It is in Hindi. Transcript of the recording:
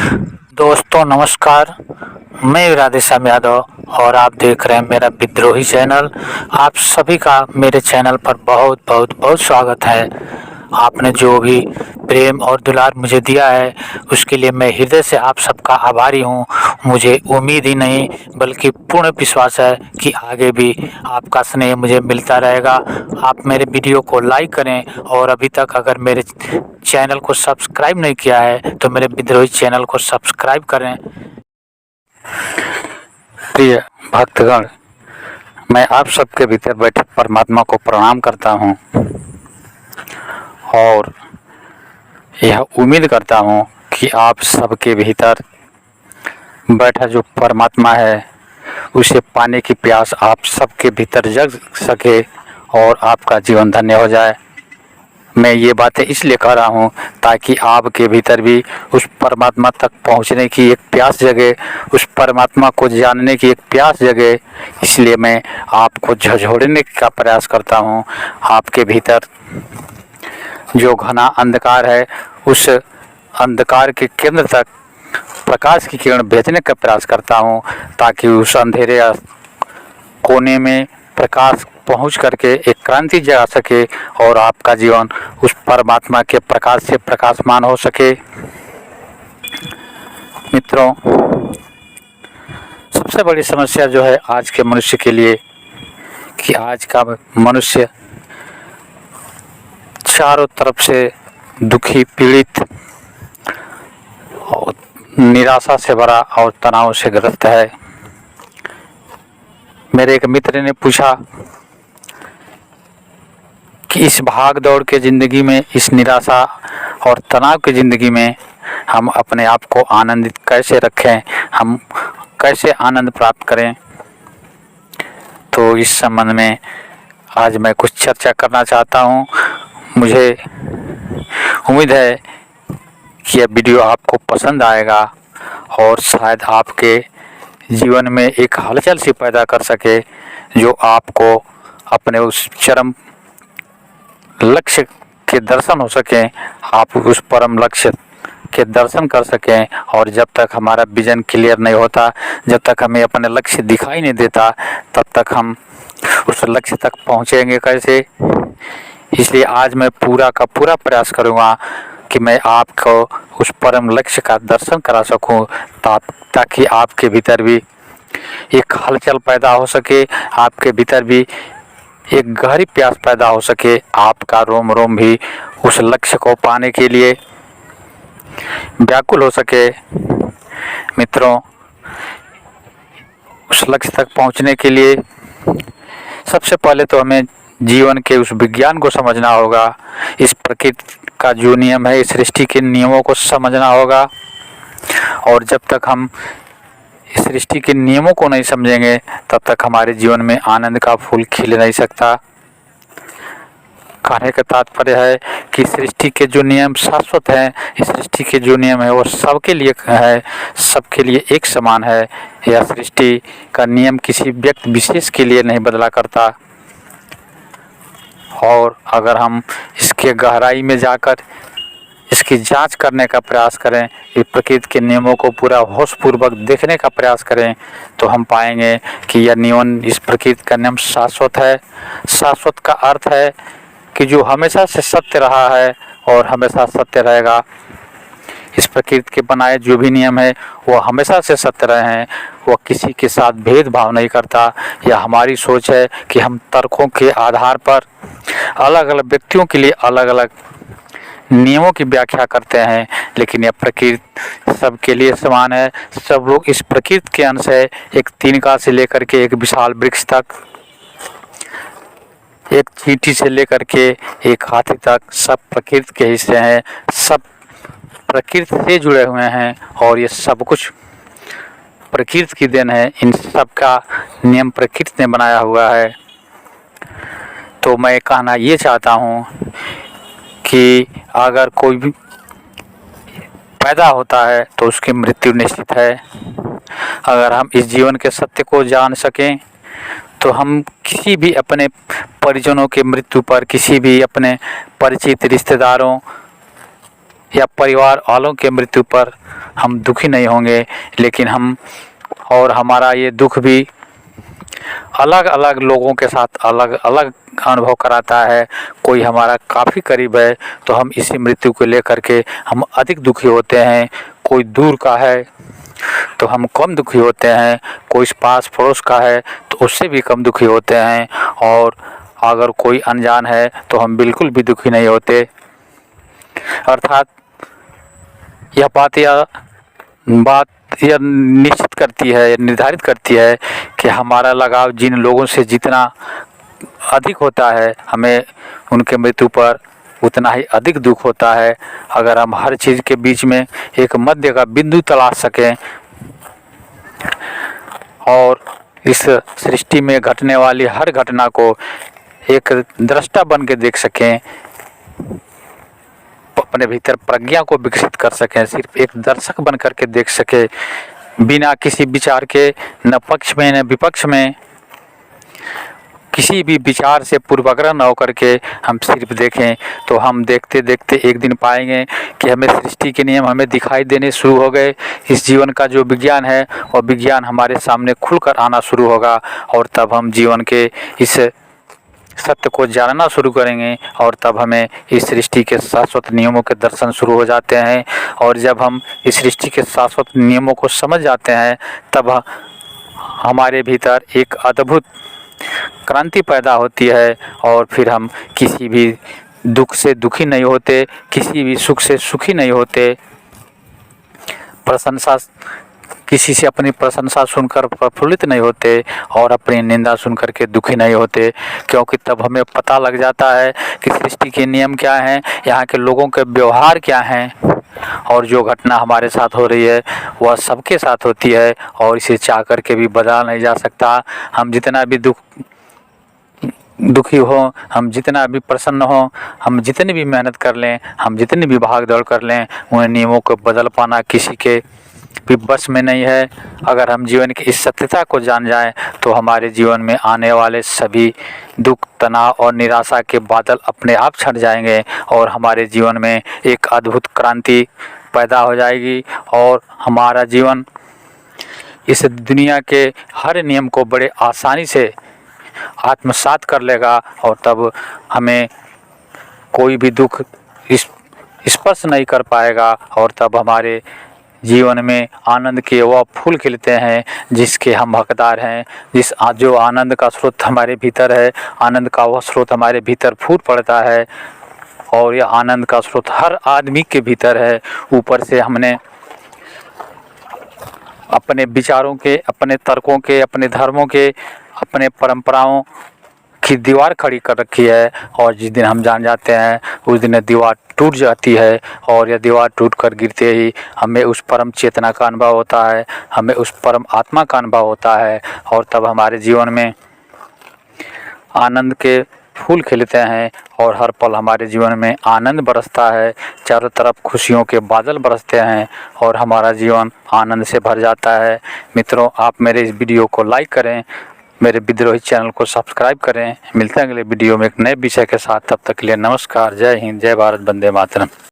दोस्तों नमस्कार, मैं राधेश्याम यादव और आप देख रहे हैं मेरा विद्रोही चैनल। आप सभी का मेरे चैनल पर बहुत बहुत बहुत स्वागत है। आपने जो भी प्रेम और दुलार मुझे दिया है उसके लिए मैं हृदय से आप सबका आभारी हूँ। मुझे उम्मीद ही नहीं बल्कि पूर्ण विश्वास है कि आगे भी आपका स्नेह मुझे मिलता रहेगा। आप मेरे वीडियो को लाइक करें और अभी तक अगर मेरे चैनल को सब्सक्राइब नहीं किया है तो मेरे विद्रोही चैनल को सब्सक्राइब करें। प्रिय भक्तगण, मैं आप सबके भीतर बैठे परमात्मा को प्रणाम करता हूँ और यह उम्मीद करता हूँ कि आप सबके भीतर बैठा जो परमात्मा है उसे पाने की प्यास आप सबके भीतर जग सके और आपका जीवन धन्य हो जाए। मैं ये बातें इसलिए कह रहा हूँ ताकि आपके भीतर भी उस परमात्मा तक पहुँचने की एक प्यास जगे, उस परमात्मा को जानने की एक प्यास जगे। इसलिए मैं आपको झंझोड़ने का प्रयास करता हूँ। आपके भीतर जो घना अंधकार है उस अंधकार के केंद्र तक प्रकाश की किरण भेजने का प्रयास करता हूँ ताकि उस अंधेरे कोने में प्रकाश पहुंच करके एक क्रांति जगा सके और आपका जीवन उस परमात्मा के प्रकाश से प्रकाशमान हो सके। मित्रों, सबसे बड़ी समस्या जो है आज के मनुष्य के लिए कि आज का मनुष्य चारों तरफ से दुखी, पीड़ित और निराशा से भरा और तनाव से ग्रस्त है। मेरे एक मित्र ने पूछा कि इस भाग दौड़ के ज़िंदगी में, इस निराशा और तनाव की ज़िंदगी में हम अपने आप को आनंदित कैसे रखें, हम कैसे आनंद प्राप्त करें। तो इस संबंध में आज मैं कुछ चर्चा करना चाहता हूँ। मुझे उम्मीद है कि यह वीडियो आपको पसंद आएगा और शायद आपके जीवन में एक हलचल सी पैदा कर सके जो आपको अपने उस चरम लक्ष्य के दर्शन हो सकें, आप उस परम लक्ष्य के दर्शन कर सकें। और जब तक हमारा विजन क्लियर नहीं होता, जब तक हमें अपने लक्ष्य दिखाई नहीं देता, तब तक हम उस लक्ष्य तक पहुंचेंगे कैसे। इसलिए आज मैं पूरा का पूरा प्रयास करूंगा कि मैं आपको उस परम लक्ष्य का दर्शन करा सकूं ताकि आपके भीतर भी एक हलचल पैदा हो सके, आपके भीतर भी एक गहरी प्यास पैदा हो सके, आपका रोम रोम भी उस लक्ष्य को पाने के लिए व्याकुल हो सके। मित्रों, उस लक्ष्य तक पहुंचने के लिए सबसे पहले तो हमें जीवन के उस विज्ञान को समझना होगा। इस प्रकृति का जो नियम है, इस सृष्टि के नियमों को समझना होगा। और जब तक हम इस सृष्टि के नियमों को नहीं समझेंगे तब तक हमारे जीवन में आनंद का फूल खिल नहीं सकता। कहने का तात्पर्य है कि सृष्टि के जो नियम शाश्वत हैं, इस सृष्टि के जो नियम है वो सबके लिए है, सबके लिए एक समान है। यह सृष्टि का नियम किसी व्यक्ति विशेष के लिए नहीं बदला करता। और अगर हम इसके गहराई में जाकर इसकी जांच करने का प्रयास करें, इस प्रकृति के नियमों को पूरा होशपूर्वक देखने का प्रयास करें, तो हम पाएंगे कि यह नियम, इस प्रकृति का नियम शाश्वत है। शाश्वत का अर्थ है कि जो हमेशा से सत्य रहा है और हमेशा सत्य रहेगा। इस प्रकृति के बनाए जो भी नियम है वो हमेशा से सत्य रहे हैं, वह किसी के साथ भेदभाव नहीं करता। यह हमारी सोच है कि हम तर्कों के आधार पर अलग अलग व्यक्तियों के लिए अलग अलग नियमों की व्याख्या करते हैं, लेकिन यह प्रकृति सबके लिए समान है। सब लोग इस प्रकृति के अंश है। एक तिनका से लेकर के एक विशाल वृक्ष तक, एक चींटी से लेकर के एक हाथी तक, सब प्रकृति के हिस्से हैं, सब प्रकृति से जुड़े हुए हैं और ये सब कुछ प्रकृति की देन है। इन सब का नियम प्रकृति ने बनाया हुआ है। तो मैं कहना ये चाहता हूँ कि अगर कोई भी पैदा होता है तो उसकी मृत्यु निश्चित है। अगर हम इस जीवन के सत्य को जान सकें तो हम किसी भी अपने परिजनों की मृत्यु पर, किसी भी अपने परिचित रिश्तेदारों या परिवार वालों के मृत्यु पर हम दुखी नहीं होंगे, लेकिन हम और हमारा ये दुख भी अलग अलग लोगों के साथ अलग अलग अनुभव कराता है। कोई हमारा काफ़ी करीब है तो हम इसी मृत्यु को लेकर के हम अधिक दुखी होते हैं, कोई दूर का है तो हम कम दुखी होते हैं, कोई पास पड़ोस का है तो उससे भी कम दुखी होते हैं, और अगर कोई अनजान है तो हम बिल्कुल भी दुखी नहीं होते। अर्थात यह बात यह निश्चित करती है, निर्धारित करती है कि हमारा लगाव जिन लोगों से जितना अधिक होता है, हमें उनके मृत्यु पर उतना ही अधिक दुख होता है। अगर हम हर चीज़ के बीच में एक मध्य का बिंदु तलाश सकें और इस सृष्टि में घटने वाली हर घटना को एक दृष्टा बन के देख सकें, अपने भीतर प्रज्ञा को विकसित कर सकें, सिर्फ एक दर्शक बन करके देख सके, बिना किसी विचार के, न पक्ष में न विपक्ष में, किसी भी विचार से पूर्वाग्रह न होकर के हम सिर्फ देखें, तो हम देखते देखते एक दिन पाएंगे कि हमें सृष्टि के नियम हमें दिखाई देने शुरू हो गए। इस जीवन का जो विज्ञान है और विज्ञान हमारे सामने खुलकर आना शुरू होगा, और तब हम जीवन के इस सत्य को जानना शुरू करेंगे, और तब हमें इस सृष्टि के शाश्वत नियमों के दर्शन शुरू हो जाते हैं। और जब हम इस सृष्टि के शाश्वत नियमों को समझ जाते हैं, तब हमारे भीतर एक अद्भुत क्रांति पैदा होती है, और फिर हम किसी भी दुख से दुखी नहीं होते, किसी भी सुख से सुखी नहीं होते, प्रशंसा किसी से अपनी प्रशंसा सुनकर प्रफुल्लित नहीं होते, और अपनी निंदा सुनकर के दुखी नहीं होते, क्योंकि तब हमें पता लग जाता है कि सृष्टि के नियम क्या हैं, यहाँ के लोगों के व्यवहार क्या हैं, और जो घटना हमारे साथ हो रही है वह सबके साथ होती है, और इसे चाह कर के भी बदला नहीं जा सकता। हम जितना भी दुखी हो, हम जितना भी प्रसन्न हो, हम जितनी भी मेहनत कर लें, हम जितनी भी भाग दौड़ कर लें, उन नियमों को बदल पाना किसी के भी बस में नहीं है। अगर हम जीवन की इस सत्यता को जान जाएं, तो हमारे जीवन में आने वाले सभी दुख, तनाव और निराशा के बादल अपने आप छट जाएंगे, और हमारे जीवन में एक अद्भुत क्रांति पैदा हो जाएगी, और हमारा जीवन इस दुनिया के हर नियम को बड़े आसानी से आत्मसात कर लेगा, और तब हमें कोई भी दुख स्पर्श नहीं कर पाएगा, और तब हमारे जीवन में आनंद के वह फूल खिलते हैं जिसके हम हकदार हैं। जो आनंद का स्रोत हमारे भीतर है, आनंद का वह स्रोत हमारे भीतर फूट पड़ता है, और यह आनंद का स्रोत हर आदमी के भीतर है। ऊपर से हमने अपने विचारों के, अपने तर्कों के, अपने धर्मों के, अपने परंपराओं की दीवार खड़ी कर रखी है, और जिस दिन हम जान जाते हैं उस दिन दीवार टूट जाती है, और यह दीवार टूट कर गिरते ही हमें उस परम चेतना का अनुभव होता है, हमें उस परम आत्मा का अनुभव होता है, और तब हमारे जीवन में आनंद के फूल खिलते हैं, और हर पल हमारे जीवन में आनंद बरसता है, चारों तरफ खुशियों के बादल बरसते हैं, और हमारा जीवन आनंद से भर जाता है। मित्रों, आप मेरे इस वीडियो को लाइक करें, मेरे विद्रोही चैनल को सब्सक्राइब करें। मिलते हैं अगले वीडियो में एक नए विषय के साथ। तब तक के लिए नमस्कार, जय हिंद, जय भारत, वंदे मातरम।